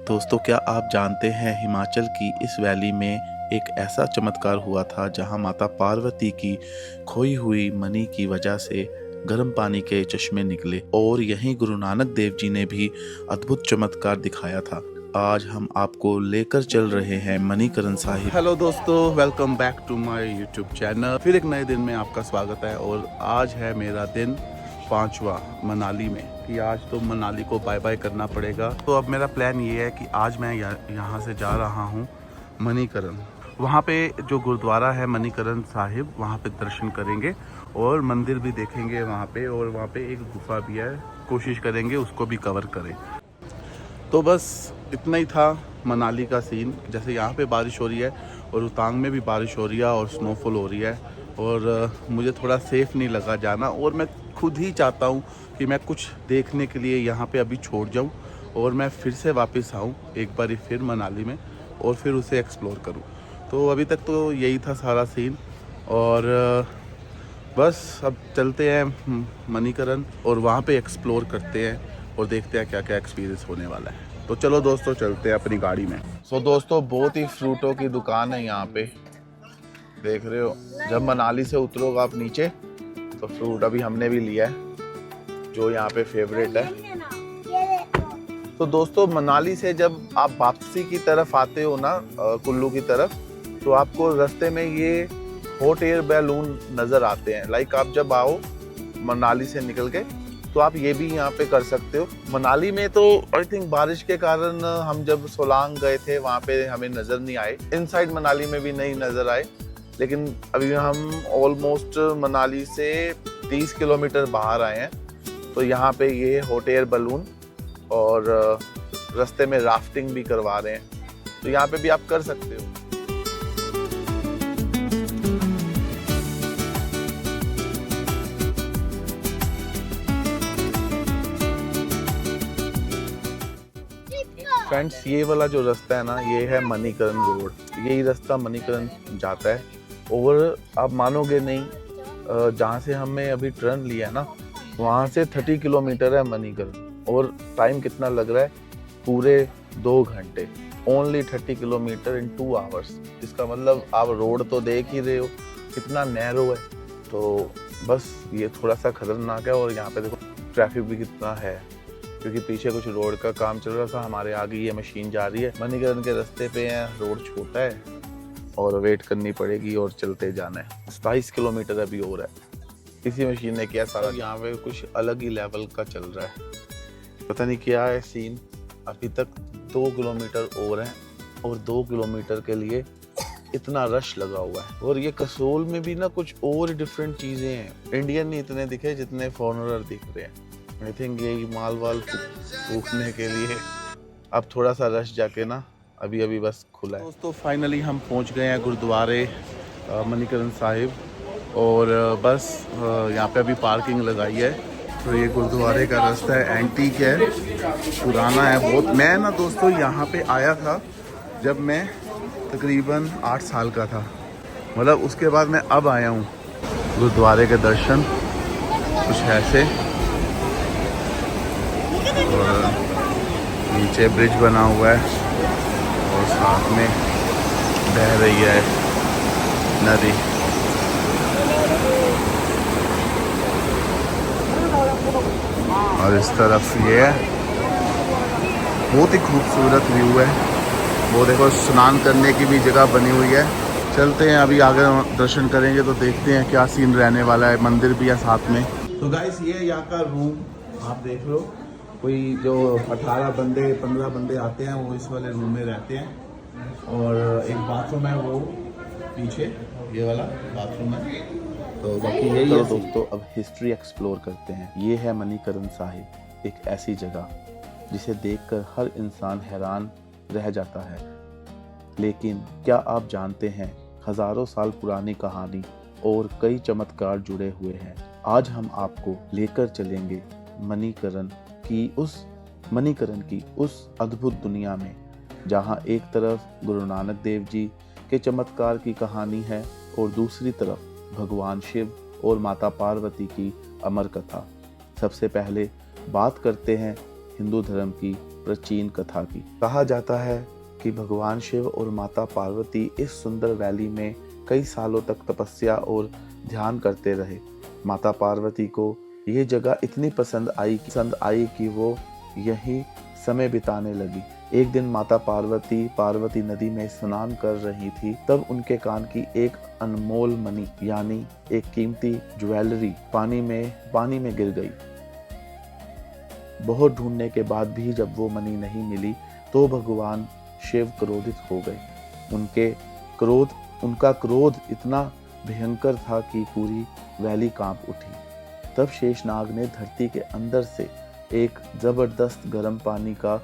दोस्तों, क्या आप जानते हैं हिमाचल की इस वैली में एक ऐसा चमत्कार हुआ था जहां माता पार्वती की खोई हुई मणि की वजह से गर्म पानी के चश्मे निकले और यहीं गुरु नानक देव जी ने भी अद्भुत चमत्कार दिखाया था। आज हम आपको लेकर चल रहे हैं मणिकरण साहिब। हेलो दोस्तों, welcome back to my YouTube channel. फिर एक नए दिन में आपका स्वागत है और आज है मेरा दिन 5वां मनाली में कि आज तो मनाली को बाय बाय करना पड़ेगा। तो अब मेरा प्लान ये है कि आज मैं यहाँ से जा रहा हूँ मणिकरण। वहाँ पे जो गुरुद्वारा है मणिकरण साहिब, वहाँ पे दर्शन करेंगे और मंदिर भी देखेंगे वहाँ पे, और वहाँ पे एक गुफा भी है, कोशिश करेंगे उसको भी कवर करें। तो बस इतना ही था मनाली का सीन। जैसे यहाँ पे बारिश हो रही है और रोहतांग में भी बारिश हो रही है और स्नोफॉल हो रही है, और मुझे थोड़ा सेफ़ नहीं लगा जाना, और मैं खुद ही चाहता हूँ कि मैं कुछ देखने के लिए यहाँ पे अभी छोड़ जाऊँ और मैं फिर से वापस आऊँ एक बार फिर मनाली में और फिर उसे एक्सप्लोर करूँ। तो अभी तक तो यही था सारा सीन, और बस अब चलते हैं मणिकरण और वहाँ पे एक्सप्लोर करते हैं और देखते हैं क्या क्या एक्सपीरियंस होने वाला है। तो चलो दोस्तों, चलते हैं अपनी गाड़ी में। सो दोस्तों, बहुत ही फ्रूटों की दुकान है यहाँ पे, देख रहे हो। जब मनाली से उतरोगे आप नीचे तो फ्रूट अभी हमने भी लिया है जो यहाँ पे फेवरेट है। तो दोस्तों, मनाली से जब आप वापसी की तरफ आते हो ना, कुल्लू की तरफ, तो आपको रास्ते में ये हॉट एयर बैलून नजर आते हैं। लाइक आप जब आओ मनाली से निकल के तो आप ये भी यहाँ पे कर सकते हो। मनाली में तो आई थिंक बारिश के कारण हम जब सोलांग गए थे वहाँ पे हमें नजर नहीं आए, इनसाइड मनाली में भी नहीं नजर आए, लेकिन अभी हम ऑलमोस्ट मनाली से 30 किलोमीटर बाहर आए हैं। तो यहाँ पे ये हॉट एयर बलून और रास्ते में राफ्टिंग भी करवा रहे हैं, तो यहाँ पे भी आप कर सकते हो। फ्रेंड्स, ये वाला जो रास्ता है ना, ये है मणिकरण रोड। यही रास्ता मणिकरण जाता है, और आप मानोगे नहीं, जहाँ से हमें अभी टर्न लिया है ना, वहाँ से 30 किलोमीटर है मणिकरण, और टाइम कितना लग रहा है, पूरे 2 घंटे। ओनली 30 किलोमीटर इन 2 आवर्स। इसका मतलब आप रोड तो देख ही रहे हो कितना नैरो है। तो बस ये थोड़ा सा खतरनाक है, और यहाँ पे देखो ट्रैफिक भी कितना है, क्योंकि पीछे कुछ रोड का काम चल रहा था। हमारे आगे ये मशीन जा रही है, मणिकरण के रास्ते पे है, रोड छोटा है और वेट करनी पड़ेगी और चलते जाना है। 27 किलोमीटर अभी और है। इसी मशीन ने किया सारा। यहाँ पे कुछ अलग ही लेवल का चल रहा है, पता नहीं क्या है सीन। अभी तक 2 किलोमीटर और है, और 2 किलोमीटर के लिए इतना रश लगा हुआ है। और ये कसोल में भी ना कुछ और डिफरेंट चीजें हैं। इंडियन नहीं इतने दिखे जितने फॉरेनर दिख रहे हैं। आई थिंक यही माल वाल फूकने के लिए अब थोड़ा सा रश जाके ना अभी अभी बस खुला है। दोस्तों, फाइनली हम पहुंच गए हैं गुरुद्वारे मणिकरण साहिब, और बस यहाँ पे अभी पार्किंग लगाई है। तो ये गुरुद्वारे का रास्ता है, एंटीक है, पुराना है बहुत। मैं ना दोस्तों यहाँ पे आया था जब मैं तकरीबन 8 साल का था, मतलब उसके बाद मैं अब आया हूँ। गुरुद्वारे के दर्शन कुछ ऐसे, और नीचे ब्रिज बना हुआ है और साथ में बह रही है नदी। और इस तरफ ये है, बहुत ही खूबसूरत व्यू है। वो देखो, स्नान करने की भी जगह बनी हुई है। चलते हैं अभी आगे, दर्शन करेंगे तो देखते हैं क्या सीन रहने वाला है। मंदिर भी है साथ में। तो गाइस, ये यहाँ का रूम आप देख लो। कोई जो 18 बंदे 15 बंदे आते हैं वो इस वाले रूम में रहते हैं, और एक बाथरूम है वो पीछे, ये वाला बाथरूम है। तो बाकी यही है दोस्तों। अब हिस्ट्री एक्सप्लोर करते हैं। ये है मणिकरण साहिब, एक ऐसी जगह जिसे देखकर हर इंसान हैरान रह जाता है। लेकिन क्या आप जानते हैं, हजारों साल पुरानी कहानी और कई चमत्कार जुड़े हुए हैं। आज हम आपको लेकर चलेंगे मणिकरण की उस अद्भुत दुनिया में, जहां एक तरफ गुरु नानक देव जी के चमत्कार की कहानी है और दूसरी तरफ भगवान शिव और माता पार्वती की अमर कथा। सबसे पहले बात करते हैं हिंदू धर्म की प्राचीन कथा की। कहा जाता है कि भगवान शिव और माता पार्वती इस सुंदर वैली में कई सालों तक तपस्या और ध्यान करते रहे। माता पार्वती को ये जगह इतनी पसंद आई कि वो यहीं समय बिताने लगी। एक दिन माता पार्वती नदी में स्नान कर रही थी, तब उनके कान की एक अनमोल मणि यानी एक कीमती ज्वेलरी पानी में गिर गई। बहुत ढूंढने के बाद भी जब वो मणि नहीं मिली तो भगवान शिव क्रोधित हो गए। उनका क्रोध इतना भयंकर था कि पूरी वैली कांप उठी। तब शेषनाग ने धरती के अंदर से एक जबरदस्त गर्म पानी का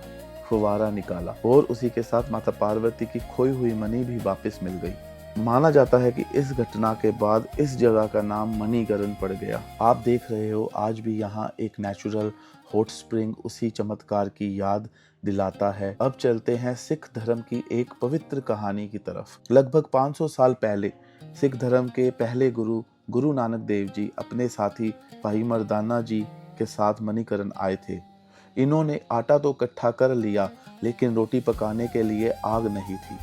फुवारा निकाला और उसी के साथ माता पार्वती की खोई हुई मणि भी वापस मिल गई। माना जाता है कि इस घटना के बाद इस जगह का नाम मणिकरण पड़ गया। आप देख रहे हो आज भी यहाँ एक नेचुरल हॉट स्प्रिंग उसी चमत्कार की याद दिलाता है। अब चलते हैं सिख धर्म की एक पवित्र कहानी की तरफ। लगभग 500 साल पहले सिख धर्म के पहले गुरु नानक देव जी अपने साथी भाई मर्दाना जी के साथ मणिकरण आए थे। इन्होंने आटा तो इकट्ठा कर लिया लेकिन रोटी पकाने के लिए आग नहीं थी।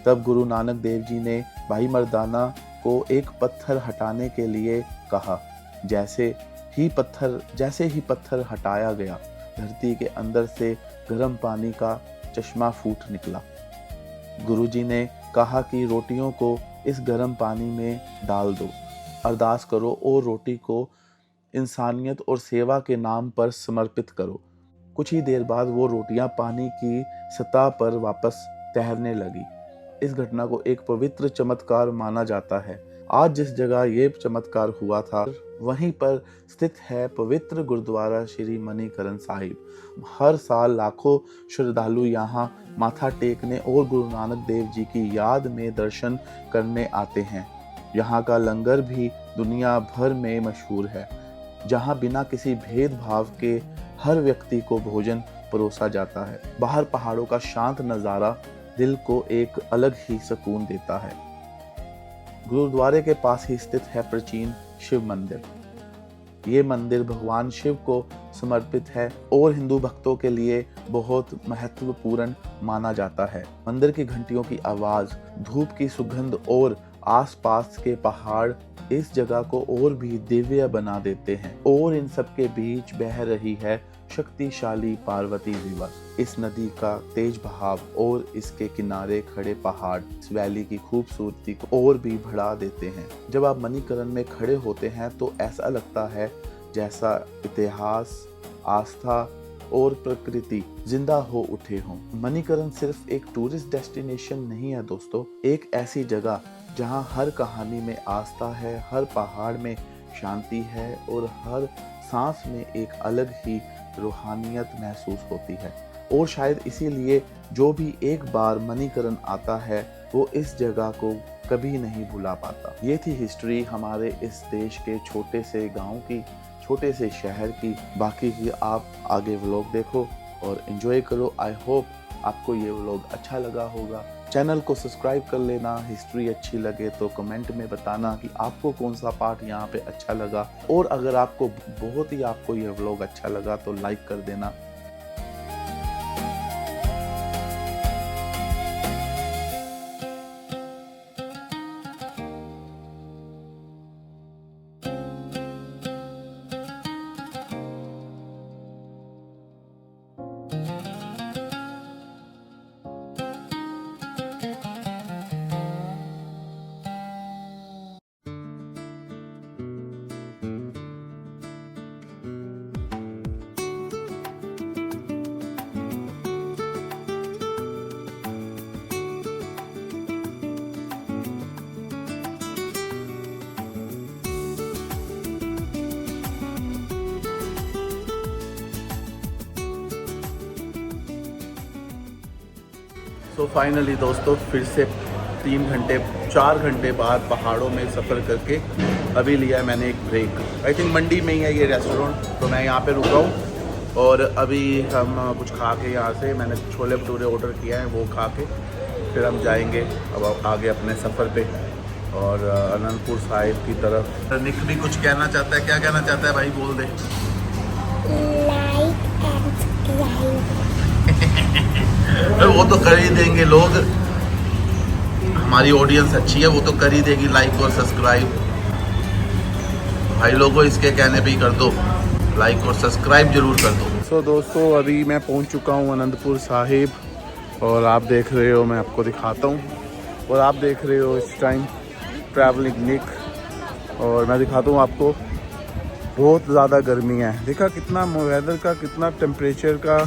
तब गुरु नानक देव जी ने भाई मर्दाना को एक पत्थर हटाने के लिए कहा। जैसे ही पत्थर हटाया गया, धरती के अंदर से गर्म पानी का चश्मा फूट निकला। गुरुजी ने कहा कि रोटियों को इस गर्म पानी में डाल दो, अरदास करो और रोटी को इंसानियत और सेवा के नाम पर समर्पित करो। कुछ ही देर बाद वो रोटियां पानी की सतह पर वापस तैरने लगी। इस घटना को एक पवित्र चमत्कार माना जाता है। आज जिस जगह ये चमत्कार हुआ था वहीं पर स्थित है पवित्र गुरुद्वारा श्री मणिकरण साहिब। हर साल लाखों श्रद्धालु यहाँ माथा टेकने और गुरु नानक देव जी की याद में दर्शन करने आते हैं। यहाँ का लंगर भी दुनिया भर में मशहूर है, जहाँ बिना किसी भेदभाव के हर व्यक्ति को भोजन परोसा जाता है। बाहर पहाड़ों का शांत नज़ारा दिल को एक अलग ही सुकून देता है। गुरुद्वारे के पास ही स्थित है प्राचीन शिव मंदिर। ये मंदिर भगवान शिव को समर्पित है और हिंदू भक्तों के लिए बहुत महत्वपूर्ण माना जाता है। मंदिर की घंटियों की आवाज, धूप की सुगंध और आसपास के पहाड़ इस जगह को और भी दिव्य बना देते हैं। और इन सब के बीच बह रही है शक्तिशाली पार्वती रिवर। इस नदी का तेज बहाव और इसके किनारे खड़े पहाड़ इस वैली की खूबसूरती को और भी बढ़ा देते हैं। जब आप मणिकरण में खड़े होते हैं तो ऐसा लगता है जैसा इतिहास, आस्था और प्रकृति जिंदा हो उठे हों। मणिकरण सिर्फ एक टूरिस्ट डेस्टिनेशन नहीं है दोस्तों, एक ऐसी जगह जहां हर कहानी में आस्था है, हर पहाड़ में शांति है और हर सांस में एक अलग ही रूहानियत महसूस होती है। और शायद इसीलिए जो भी एक बार मणिकरण आता है वो इस जगह को कभी नहीं भुला पाता। ये थी हिस्ट्री हमारे इस देश के छोटे से गांव की, छोटे से शहर की। बाकी की आप आगे व्लॉग देखो और एंजॉय करो। आई होप आपको ये व्लॉग अच्छा लगा होगा। चैनल को सब्सक्राइब कर लेना। हिस्ट्री अच्छी लगे तो कमेंट में बताना कि आपको कौन सा पार्ट यहाँ पे अच्छा लगा। और अगर आपको ये व्लॉग अच्छा लगा तो लाइक कर देना। तो फाइनली दोस्तों फिर से 4 घंटे बाद पहाड़ों में सफ़र करके अभी लिया मैंने एक ब्रेक। आई थिंक मंडी में ही है ये रेस्टोरेंट, तो मैं यहाँ पे रुका हूँ और अभी हम कुछ खा के यहाँ से मैंने छोले भटूरे ऑर्डर किया है, वो खा के फिर हम जाएंगे अब आगे अपने सफ़र पे और अनंतपुर साहिब की तरफ। निक भी कुछ कहना चाहता है, क्या कहना चाहता है भाई, बोल दे। Like and subscribe. वो तो कर ही देंगे लोग, हमारी ऑडियंस अच्छी है, वो तो कर ही देगी लाइक और सब्सक्राइब। भाई लोगों इसके कहने पे ही कर दो, लाइक और सब्सक्राइब जरूर कर दो। सो दोस्तों अभी मैं पहुंच चुका हूं आनंदपुर साहिब और आप देख रहे हो, मैं आपको दिखाता हूं, और आप देख रहे हो इस टाइम ट्रैवलिंग निक, और मैं दिखाता हूं आपको बहुत ज़्यादा गर्मी है। देखा कितना वेदर का कितना टेम्परेचर का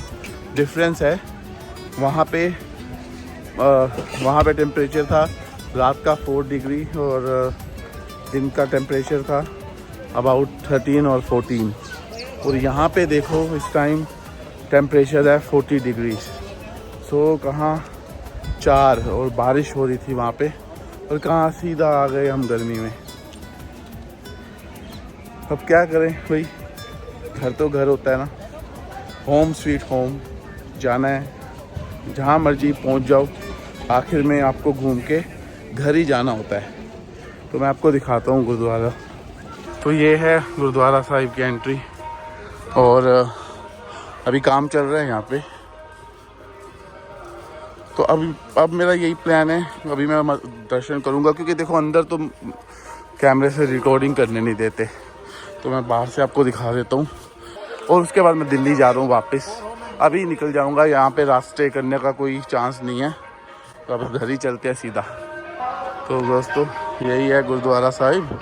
डिफरेंस है। वहाँ पे टेम्परेचर था रात का 4 डिग्री और दिन का टेम्परेचर था अबाउट 13 और 14, और यहाँ पे देखो इस टाइम टेम्परेचर है 40 डिग्रीज। सो कहाँ 4 और बारिश हो रही थी वहाँ पे, और कहाँ सीधा आ गए हम गर्मी में। अब क्या करें भाई, घर तो घर होता है ना, होम स्वीट होम, जाना है जहाँ मर्जी पहुँच जाओ, आखिर में आपको घूम के घर ही जाना होता है। तो मैं आपको दिखाता हूँ गुरुद्वारा। तो ये है गुरुद्वारा साहिब की एंट्री, और अभी काम चल रहा है यहाँ पे। तो अब मेरा यही प्लान है, अभी मैं दर्शन करूँगा, क्योंकि देखो अंदर तो कैमरे से रिकॉर्डिंग करने नहीं देते, तो मैं बाहर से आपको दिखा देता हूँ। और उसके बाद मैं दिल्ली जा रहा हूँ वापस, अभी निकल जाऊँगा, यहाँ पे रास्ते करने का कोई चांस नहीं है, तो अब घर ही चलते हैं सीधा। तो दोस्तों यही है गुरुद्वारा साहिब,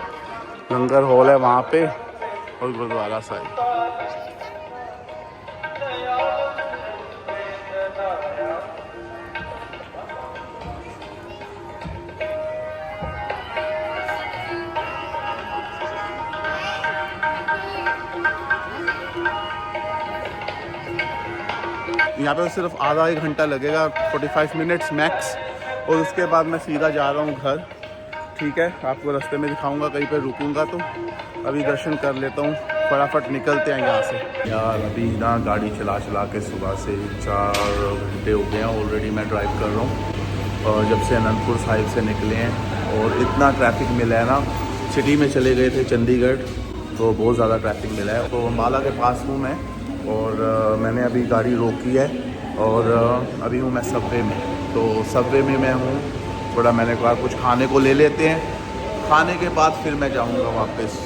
लंगर हॉल है वहाँ पे, और गुरुद्वारा साहिब। यहाँ पे सिर्फ आधा 1 घंटा लगेगा, 45 मिनट्स मैक्स, और उसके बाद मैं सीधा जा रहा हूँ घर। ठीक है, आपको रास्ते में दिखाऊंगा, कहीं पे रुकूंगा। तो अभी दर्शन कर लेता हूँ, फटाफट निकलते हैं यहाँ से। यार अभी ना गाड़ी चला के सुबह से 4 घंटे हो गए हैं ऑलरेडी, मैं ड्राइव कर रहा हूँ, और जब से अनंतपुर साहिब से निकले हैं, और इतना ट्रैफिक मिला है ना, सिटी में चले गए थे चंडीगढ़, तो बहुत ज़्यादा ट्रैफिक मिला है। तो अम्बाला के पास हूँ मैं, और मैंने अभी गाड़ी रोकी है, और अभी हूँ मैं सबवे में। तो सबवे में मैं हूँ, थोड़ा मैंने कहा कुछ खाने को ले लेते हैं, खाने के बाद फिर मैं जाऊँगा वापस।